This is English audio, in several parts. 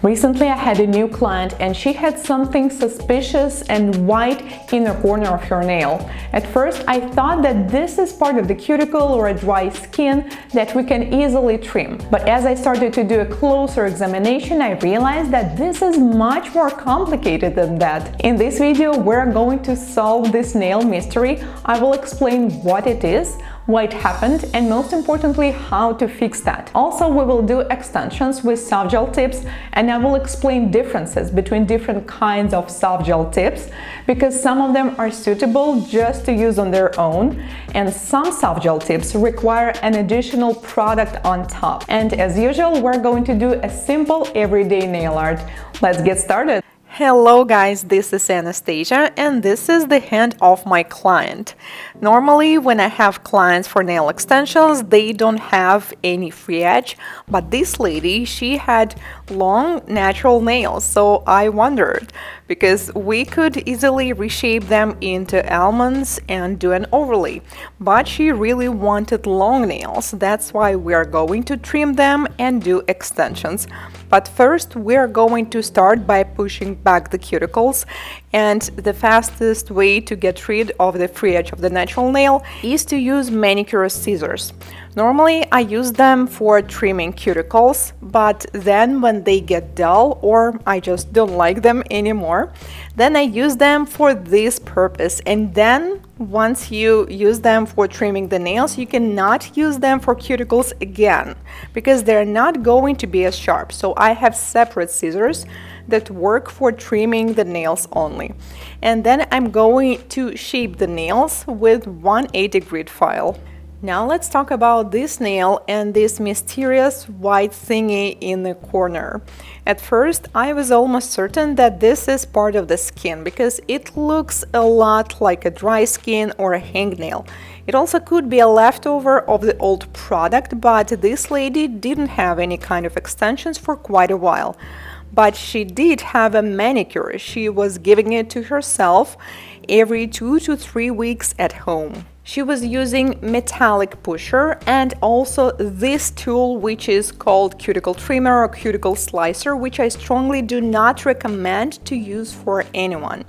Recently, I had a new client and she had something suspicious and white in the corner of her nail. At first, I thought that this is part of the cuticle or a dry skin that we can easily trim. But as I started to do a closer examination, I realized that this is much more complicated than that. In this video, we're going to solve this nail mystery. I will explain what it is, why it happened, and most importantly, how to fix that. Also, we will do extensions with soft gel tips, and I will explain differences between different kinds of soft gel tips, because some of them are suitable just to use on their own, and some soft gel tips require an additional product on top. And as usual, we're going to do a simple everyday nail art. Let's get started. Hello guys, this is Anastasia and this is the hand of my client. Normally when I have clients for nail extensions, they don't have any free edge, but this lady, she had long natural nails, so I wondered because we could easily reshape them into almonds and do an overlay, but she really wanted long nails. That's why we are going to trim them and do extensions. But first we are going to start by pushing back the cuticles, and the fastest way to get rid of the free edge of the natural nail is to use manicure scissors. Normally I use them for trimming cuticles, but then when they get dull or I just don't like them anymore, then I use them for this purpose. And then once you use them for trimming the nails, you cannot use them for cuticles again because they're not going to be as sharp. So I have separate scissors that work for trimming the nails only. And then I'm going to shape the nails with 180 grit file. Now let's talk about this nail and this mysterious white thingy in the corner. At first I was almost certain that this is part of the skin because it looks a lot like a dry skin or a hangnail. It also could be a leftover of the old product, but this lady didn't have any kind of extensions for quite a while. But she did have a manicure. She was giving it to herself every 2 to 3 weeks at home. She was using metallic pusher and also this tool, which is called cuticle trimmer or cuticle slicer, which I strongly do not recommend to use for anyone.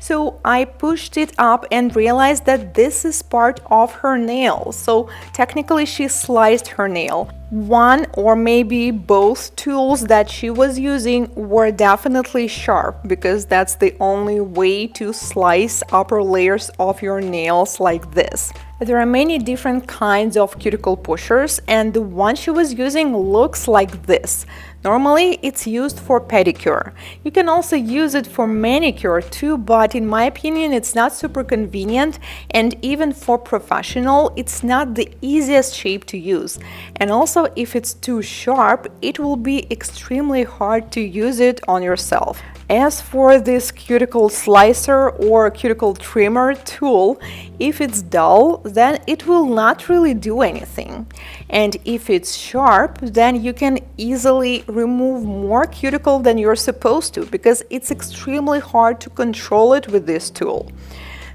So I pushed it up and realized that this is part of her nail. So technically she sliced her nail. One or maybe both tools that she was using were definitely sharp because that's the only way to slice upper layers of your nails like this. There are many different kinds of cuticle pushers, and the one she was using looks like this. Normally it's used for pedicure. You can also use it for manicure too, but in my opinion it's not super convenient, and even for professional it's not the easiest shape to use. And also if it's too sharp, it will be extremely hard to use it on yourself. As for this cuticle slicer or cuticle trimmer tool, if it's dull, then it will not really do anything. And if it's sharp, then you can easily remove more cuticle than you're supposed to because it's extremely hard to control it with this tool.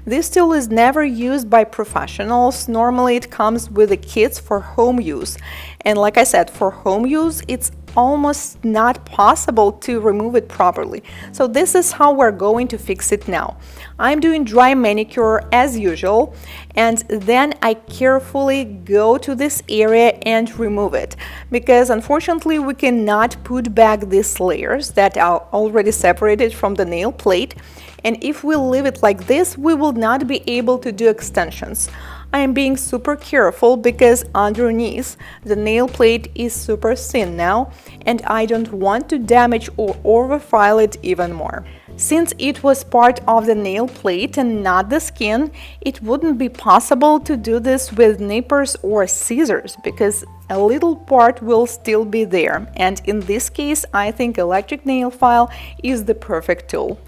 This tool is never used by professionals. Normally it comes with the kits for home use. And like I said, for home use, it's almost not possible to remove it properly. So this is how we're going to fix it now. I'm doing dry manicure as usual, and then I carefully go to this area and remove it because unfortunately we cannot put back these layers that are already separated from the nail plate, and if we leave it like this, we will not be able to do extensions. I am being super careful because underneath the nail plate is super thin now, and I don't want to damage or overfile it even more. Since it was part of the nail plate and not the skin, it wouldn't be possible to do this with nippers or scissors because a little part will still be there, and in this case I think electric nail file is the perfect tool.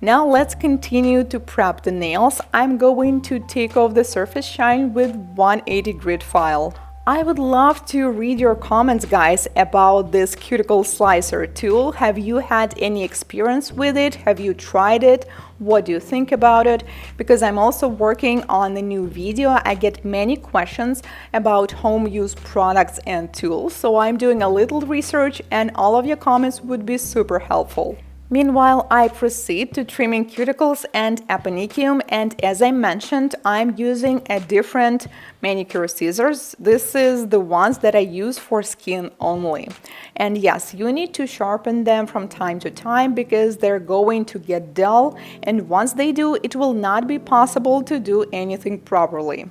Now let's continue to prep the nails. I'm going to take off the surface shine with 180 grit file. I would love to read your comments, guys, about this cuticle slicer tool. Have you had any experience with it? Have you tried it? What do you think about it? Because I'm also working on a new video. I get many questions about home use products and tools. So I'm doing a little research and all of your comments would be super helpful. Meanwhile, I proceed to trimming cuticles and aponicum, and as I mentioned, I'm using a different manicure scissors. This is the ones that I use for skin only. And yes, you need to sharpen them from time to time because they're going to get dull, and once they do, it will not be possible to do anything properly.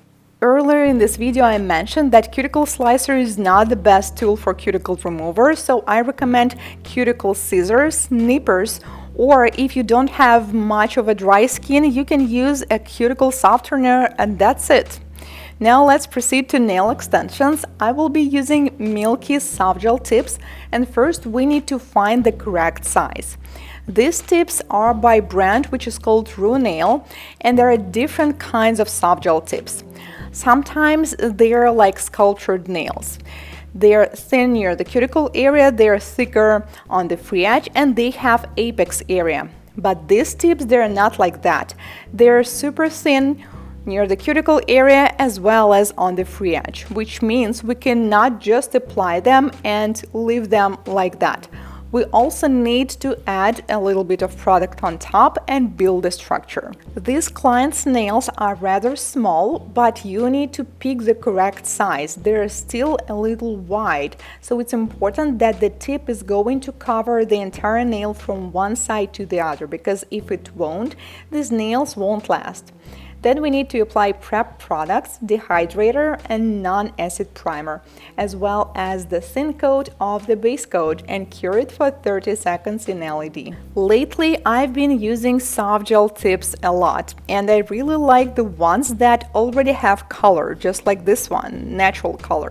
Earlier in this video, I mentioned that cuticle slicer is not the best tool for cuticle remover, so I recommend cuticle scissors, nippers, or if you don't have much of a dry skin, you can use a cuticle softener and that's it. Now let's proceed to nail extensions. I will be using Milky soft gel tips, and first we need to find the correct size. These tips are by brand which is called True Nail, and there are different kinds of soft gel tips. Sometimes they're like sculptured nails. They're thin near the cuticle area, they're thicker on the free edge, and they have apex area. But these tips, they're not like that. They're super thin near the cuticle area as well as on the free edge, which means we cannot just apply them and leave them like that. We also need to add a little bit of product on top and build a structure. These client's nails are rather small, but you need to pick the correct size. They're still a little wide, so it's important that the tip is going to cover the entire nail from one side to the other, because if it won't, these nails won't last. Then we need to apply prep products, dehydrator and non-acid primer, as well as the thin coat of the base coat, and cure it for 30 seconds in LED. Lately, I've been using soft gel tips a lot, and I really like the ones that already have color, just like this one, natural color.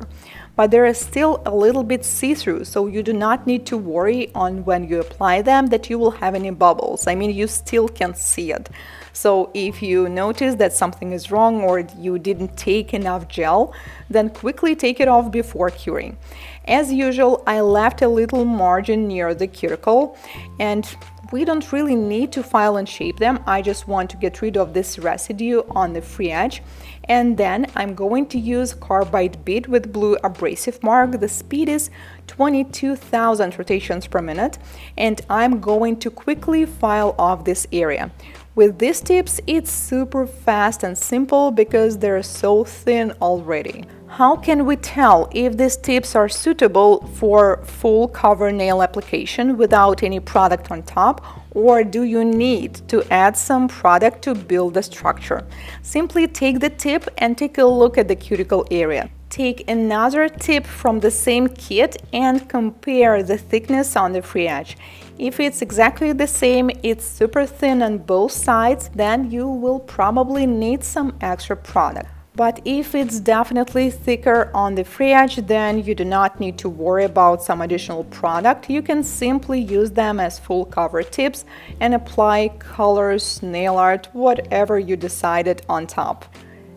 But they are still a little bit see-through, so you do not need to worry on when you apply them that you will have any bubbles. I mean, you still can see it. So if you notice that something is wrong or you didn't take enough gel, then quickly take it off before curing. As usual, I left a little margin near the cuticle, and we don't really need to file and shape them. I just want to get rid of this residue on the free edge. And then I'm going to use carbide bead with blue abrasive mark. The speed is 22,000 rotations per minute, and I'm going to quickly file off this area. With these tips, it's super fast and simple because they're so thin already. How can we tell if these tips are suitable for full cover nail application without any product on top, or do you need to add some product to build the structure? Simply take the tip and take a look at the cuticle area. Take another tip from the same kit and compare the thickness on the free edge. If it's exactly the same, it's super thin on both sides, then you will probably need some extra product. But if it's definitely thicker on the free edge, then you do not need to worry about some additional product. You can simply use them as full cover tips and apply colors, nail art, whatever you decided on top.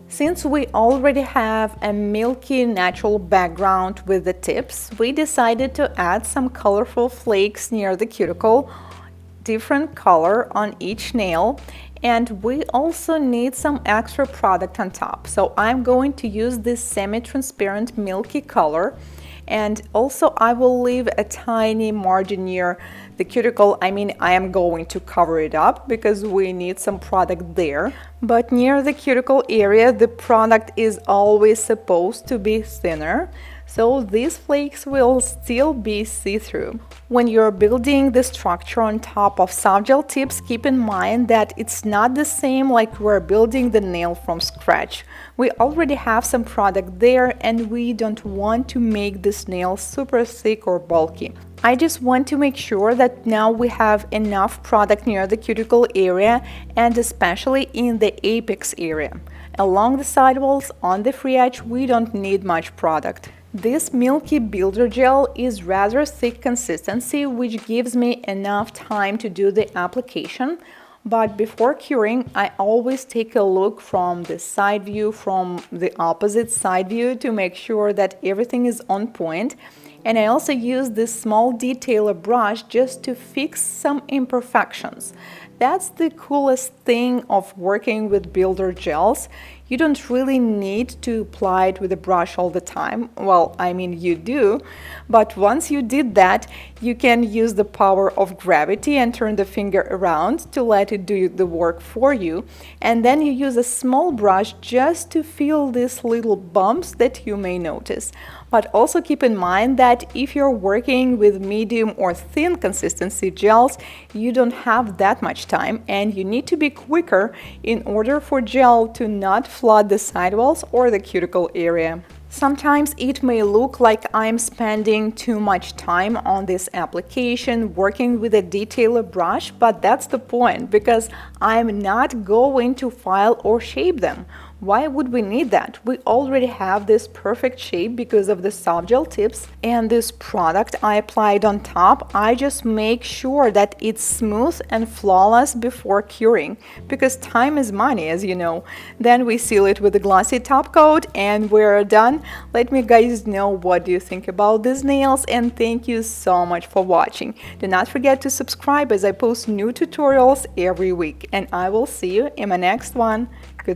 Since we already have a milky natural background with the tips, we decided to add some colorful flakes near the cuticle, different color on each nail, and we also need some extra product on top. So I'm going to use this semi-transparent milky color, and also I will leave a tiny margin near the cuticle. I mean, I am going to cover it up because we need some product there, but near the cuticle area the product is always supposed to be thinner, so these flakes will still be see-through. When you're building the structure on top of soft gel tips, keep in mind that it's not the same like we're building the nail from scratch. We already have some product there and we don't want to make this nail super thick or bulky. I just want to make sure that now we have enough product near the cuticle area and especially in the apex area. Along the sidewalls, on the free edge, we don't need much product. This milky builder gel is rather thick consistency, which gives me enough time to do the application. But before curing, I always take a look from the side view, from the opposite side view, to make sure that everything is on point. And I also use this small detailer brush just to fix some imperfections. That's the coolest thing of working with builder gels. You don't really need to apply it with a brush all the time. Well, I mean, you do, but once you did that, you can use the power of gravity and turn the finger around to let it do the work for you. And then you use a small brush just to fill these little bumps that you may notice. But also keep in mind that if you're working with medium or thin consistency gels, you don't have that much time and you need to be quicker in order for gel to not flood the sidewalls or the cuticle area. Sometimes it may look like I'm spending too much time on this application working with a detailer brush, but that's the point because I'm not going to file or shape them. Why would we need that? We already have this perfect shape because of the soft gel tips and this product I applied on top. I just make sure that it's smooth and flawless before curing because time is money, as you know. Then we seal it with a glossy top coat and we're done. Let me guys know what do you think about these nails, and thank you so much for watching. Do not forget to subscribe as I post new tutorials every week, and I will see you in my next one. Goodbye.